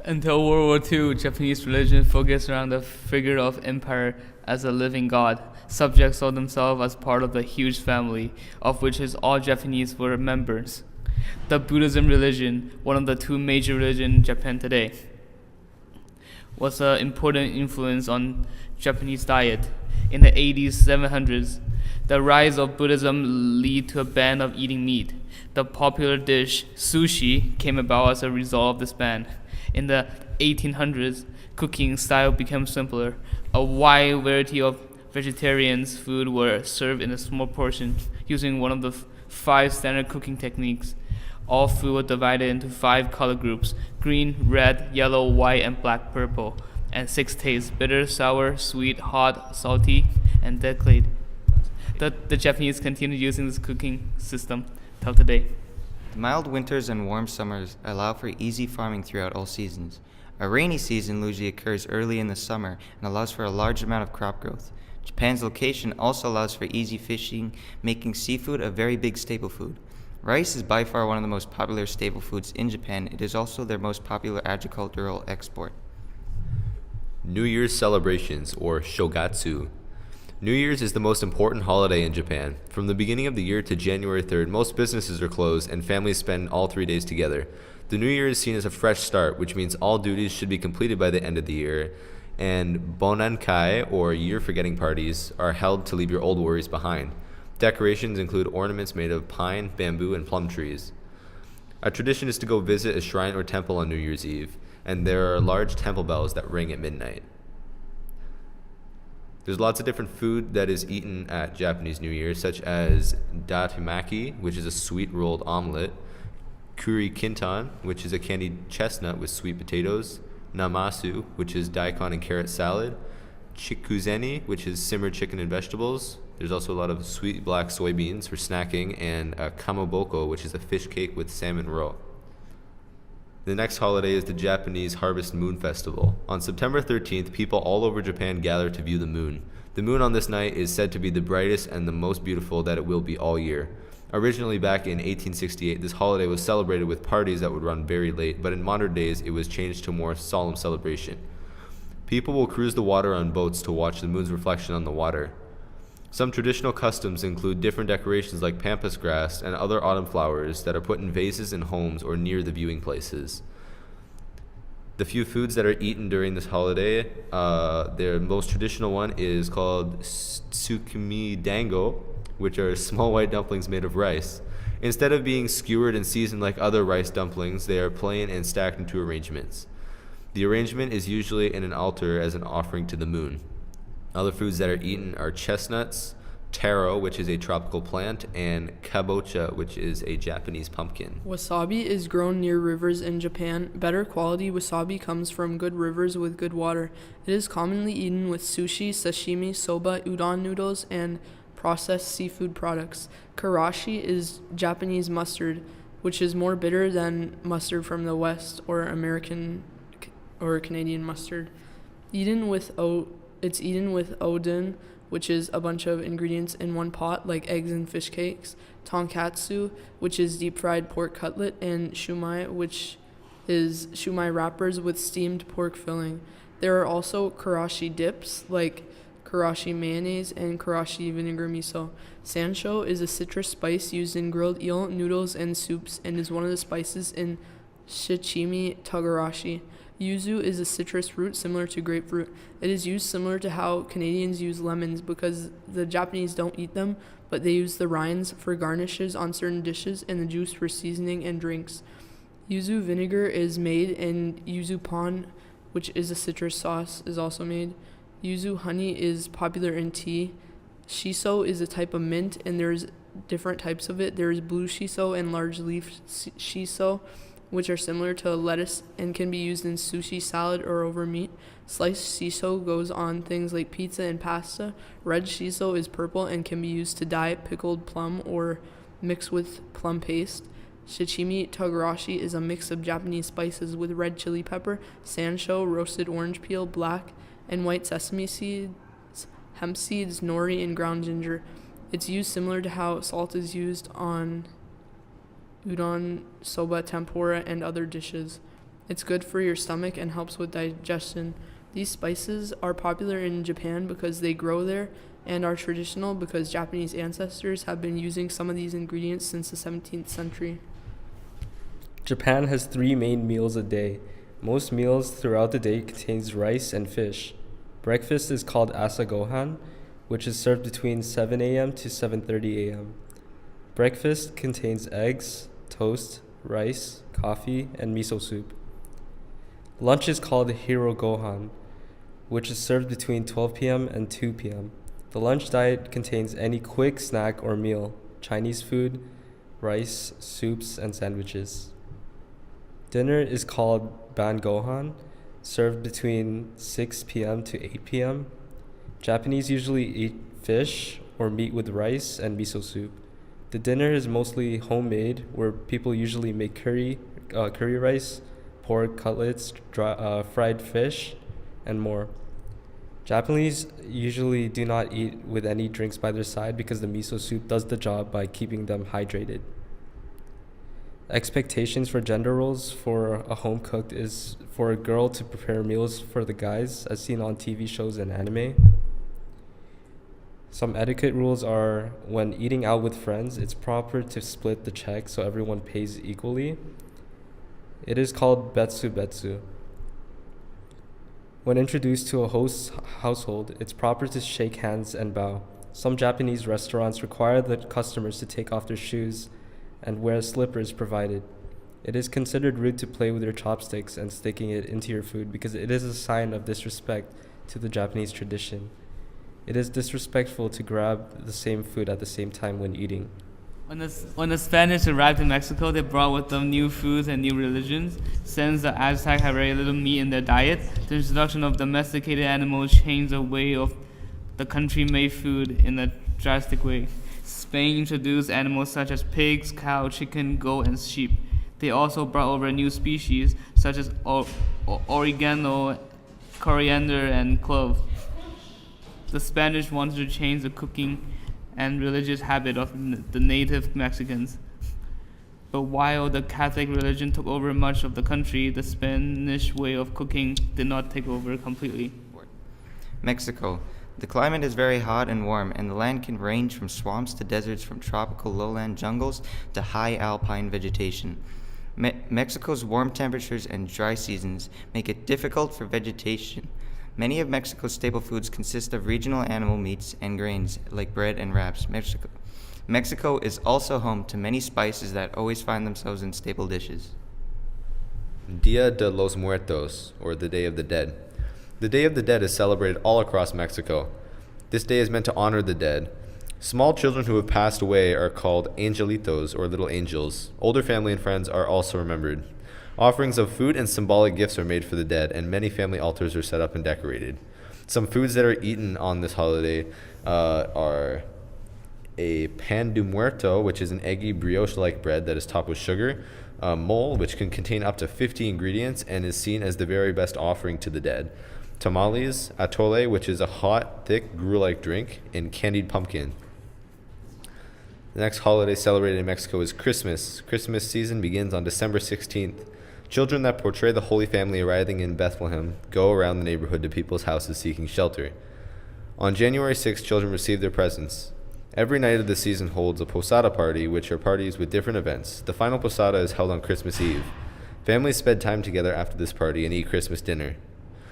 Until World War II, Japanese religion focused around the figure of empire as a living god. Subjects saw themselves as part of the huge family, of which all Japanese were members. The Buddhism religion, one of the two major religions in Japan today, was an important influence on Japanese diet. In the 80s, 700s, the rise of Buddhism led to a ban of eating meat. The popular dish, sushi, came about as a result of this ban. In the 1800s, cooking style became simpler. A wide variety of vegetarian food were served in a small portion, using one of the five standard cooking techniques. All food was divided into five color groups: green, red, yellow, white, and black, purple, and six tastes: bitter, sour, sweet, hot, salty, and delicate. The Japanese continue using this cooking system till today. The mild winters and warm summers allow for easy farming throughout all seasons. A rainy season usually occurs early in the summer and allows for a large amount of crop growth. Japan's location also allows for easy fishing, making seafood a very big staple food. Rice is by far one of the most popular staple foods in Japan. It is also their most popular agricultural export. New Year's celebrations, or shogatsu. New Year's is the most important holiday in Japan. From the beginning of the year to January 3rd, most businesses are closed and families spend all 3 days together. The New Year is seen as a fresh start, which means all duties should be completed by the end of the year, and Bonankai, or year-forgetting parties, are held to leave your old worries behind. Decorations include ornaments made of pine, bamboo, and plum trees. A tradition is to go visit a shrine or temple on New Year's Eve, and there are large temple bells that ring at midnight. There's lots of different food that is eaten at Japanese New Year, such as datemaki, which is a sweet rolled omelet, kuri kintan, which is a candied chestnut with sweet potatoes, namasu, which is daikon and carrot salad, chikuzeni, which is simmered chicken and vegetables. There's also a lot of sweet black soybeans for snacking, and kamaboko, which is a fish cake with salmon roe. The next holiday is the Japanese Harvest Moon Festival. On September 13th, people all over Japan gather to view the moon. The moon on this night is said to be the brightest and the most beautiful that it will be all year. Originally, back in 1868, this holiday was celebrated with parties that would run very late, but in modern days, it was changed to a more solemn celebration. People will cruise the water on boats to watch the moon's reflection on the water. Some traditional customs include different decorations like pampas grass and other autumn flowers that are put in vases in homes or near the viewing places. The few foods that are eaten during this holiday, their most traditional one is called tsukimi dango, which are small white dumplings made of rice. Instead of being skewered and seasoned like other rice dumplings, they are plain and stacked into arrangements. The arrangement is usually in an altar as an offering to the moon. Other foods that are eaten are chestnuts, taro, which is a tropical plant, and kabocha, which is a Japanese pumpkin. Wasabi is grown near rivers in Japan. Better quality wasabi comes from good rivers with good water. It is commonly eaten with sushi, sashimi, soba, udon noodles, and processed seafood products. Karashi is Japanese mustard, which is more bitter than mustard from the West or American or Canadian mustard. It's eaten with odon, which is a bunch of ingredients in one pot, like eggs and fish cakes, tonkatsu, which is deep-fried pork cutlet, and shumai, which is shumai wrappers with steamed pork filling. There are also karashi dips, like karashi mayonnaise and karashi vinegar miso. Sansho is a citrus spice used in grilled eel, noodles, and soups, and is one of the spices in shichimi togarashi. Yuzu is a citrus root similar to grapefruit. It is used similar to how Canadians use lemons because the Japanese don't eat them, but they use the rinds for garnishes on certain dishes and the juice for seasoning and drinks. Yuzu vinegar is made, and yuzu pon, which is a citrus sauce, is also made. Yuzu honey is popular in tea. Shiso is a type of mint, and there's different types of it. There is blue shiso and large leaf shiso, which are similar to lettuce and can be used in sushi, salad, or over meat. Sliced shiso goes on things like pizza and pasta. Red shiso is purple and can be used to dye pickled plum or mix with plum paste. Shichimi togarashi is a mix of Japanese spices with red chili pepper, sansho, roasted orange peel, black and white sesame seeds, hemp seeds, nori, and ground ginger. It's used similar to how salt is used on udon, soba, tempura, and other dishes. It's good for your stomach and helps with digestion. These spices are popular in Japan because they grow there and are traditional because Japanese ancestors have been using some of these ingredients since the 17th century. Japan has 3 main meals a day. Most meals throughout the day contains rice and fish. Breakfast is called asagohan, which is served between 7 a.m. to 7:30 a.m. Breakfast contains eggs, toast, rice, coffee, and miso soup. Lunch is called hirogohan, which is served between 12 p.m. and 2 p.m. The lunch diet contains any quick snack or meal, Chinese food, rice, soups, and sandwiches. Dinner is called bangohan, served between 6 p.m. to 8 p.m. Japanese usually eat fish or meat with rice and miso soup. The dinner is mostly homemade, where people usually make curry rice, pork cutlets, fried fish, and more. Japanese usually do not eat with any drinks by their side because the miso soup does the job by keeping them hydrated. Expectations for gender roles for a home cook is for a girl to prepare meals for the guys, as seen on TV shows and anime. Some etiquette rules are when eating out with friends, it's proper to split the check so everyone pays equally. It is called betsu betsu. When introduced to a host's household, it's proper to shake hands and bow. Some Japanese restaurants require the customers to take off their shoes and wear slippers provided. It is considered rude to play with your chopsticks and sticking it into your food because it is a sign of disrespect to the Japanese tradition. It is disrespectful to grab the same food at the same time when eating. When the Spanish arrived in Mexico, they brought with them new foods and new religions. Since the Aztecs had very little meat in their diet, the introduction of domesticated animals changed the way of the country made food in a drastic way. Spain introduced animals such as pigs, cow, chicken, goat, and sheep. They also brought over new species such as oregano, coriander, and clove. The Spanish wanted to change the cooking and religious habit of the native Mexicans. But while the Catholic religion took over much of the country, the Spanish way of cooking did not take over completely. Mexico. The climate is very hot and warm, and the land can range from swamps to deserts, from tropical lowland jungles to high alpine vegetation. Mexico's warm temperatures and dry seasons make it difficult for vegetation. Many of Mexico's staple foods consist of regional animal meats and grains, like bread and wraps. Mexico is also home to many spices that always find themselves in staple dishes. Dia de los Muertos, or the Day of the Dead. The Day of the Dead is celebrated all across Mexico. This day is meant to honor the dead. Small children who have passed away are called angelitos, or little angels. Older family and friends are also remembered. Offerings of food and symbolic gifts are made for the dead, and many family altars are set up and decorated. Some foods that are eaten on this holiday are a pan de muerto, which is an eggy brioche-like bread that is topped with sugar, a mole, which can contain up to 50 ingredients and is seen as the very best offering to the dead, tamales, atole, which is a hot, thick, gruel-like drink, and candied pumpkin. The next holiday celebrated in Mexico is Christmas. Christmas season begins on December 16th. Children that portray the Holy Family arriving in Bethlehem go around the neighborhood to people's houses seeking shelter. On January 6th, children receive their presents. Every night of the season holds a posada party, which are parties with different events. The final posada is held on Christmas Eve. Families spend time together after this party and eat Christmas dinner.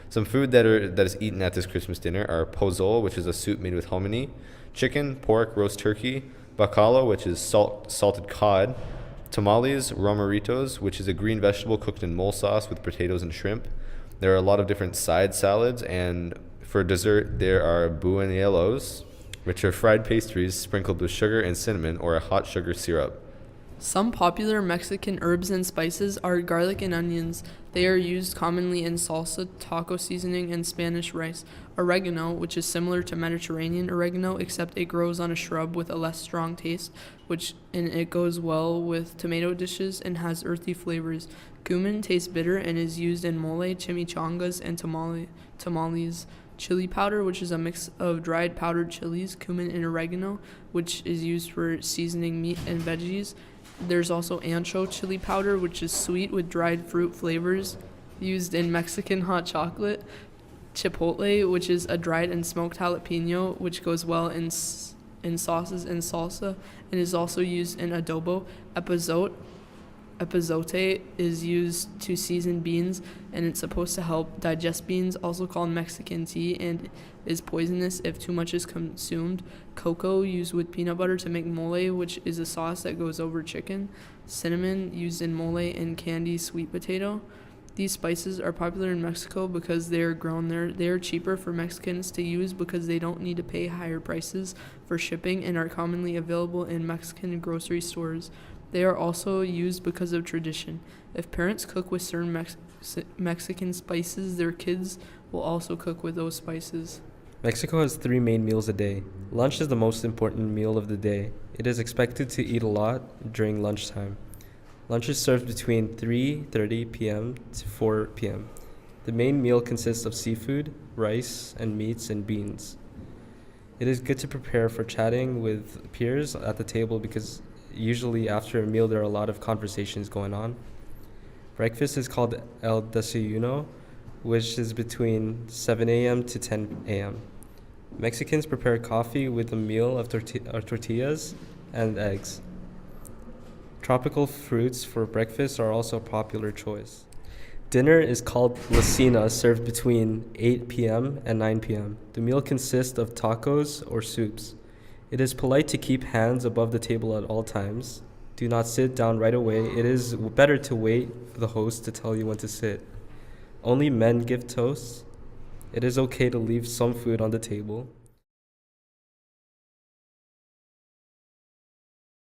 Some food that is eaten at this Christmas dinner are pozole, which is a soup made with hominy, chicken, pork, roast turkey, bacalao, which is salted cod, tamales, romeritos, which is a green vegetable cooked in mole sauce with potatoes and shrimp. There are a lot of different side salads, and for dessert there are buñuelos, which are fried pastries sprinkled with sugar and cinnamon or a hot sugar syrup. Some popular Mexican herbs and spices are garlic and onions. They are used commonly in salsa, taco seasoning, and Spanish rice. Oregano, which is similar to Mediterranean oregano, except it grows on a shrub with a less strong taste, and it goes well with tomato dishes and has earthy flavors. Cumin tastes bitter and is used in mole, chimichangas, and tamales. Chili powder, which is a mix of dried powdered chilies, cumin, and oregano, which is used for seasoning meat and veggies. There's also ancho chili powder, which is sweet with dried fruit flavors, used in Mexican hot chocolate. Chipotle, which is a dried and smoked jalapeno, which goes well in sauces and salsa, and is also used in adobo. Epazote is used to season beans, and it's supposed to help digest beans, also called Mexican tea, and is poisonous if too much is consumed. Cocoa, used with peanut butter to make mole, which is a sauce that goes over chicken. Cinnamon, used in mole and candy sweet potato. These spices are popular in Mexico because they are grown there. They are cheaper for Mexicans to use because they don't need to pay higher prices for shipping and are commonly available in Mexican grocery stores. They are also used because of tradition. If parents cook with certain Mexican spices, their kids will also cook with those spices. Mexico has 3 main meals a day. Lunch is the most important meal of the day. It is expected to eat a lot during lunchtime. Lunch is served between 3:30 p.m. to 4 p.m. The main meal consists of seafood, rice, and meats and beans. It is good to prepare for chatting with peers at the table because usually after a meal there are a lot of conversations going on. Breakfast is called el desayuno, which is between 7 a.m. to 10 a.m. Mexicans prepare coffee with a meal of tortillas and eggs. Tropical fruits for breakfast are also a popular choice. Dinner is called la cena, served between 8 p.m. and 9 p.m. The meal consists of tacos or soups. It is polite to keep hands above the table at all times. Do not sit down right away. It is better to wait for the host to tell you when to sit. Only men give toasts. It is okay to leave some food on the table.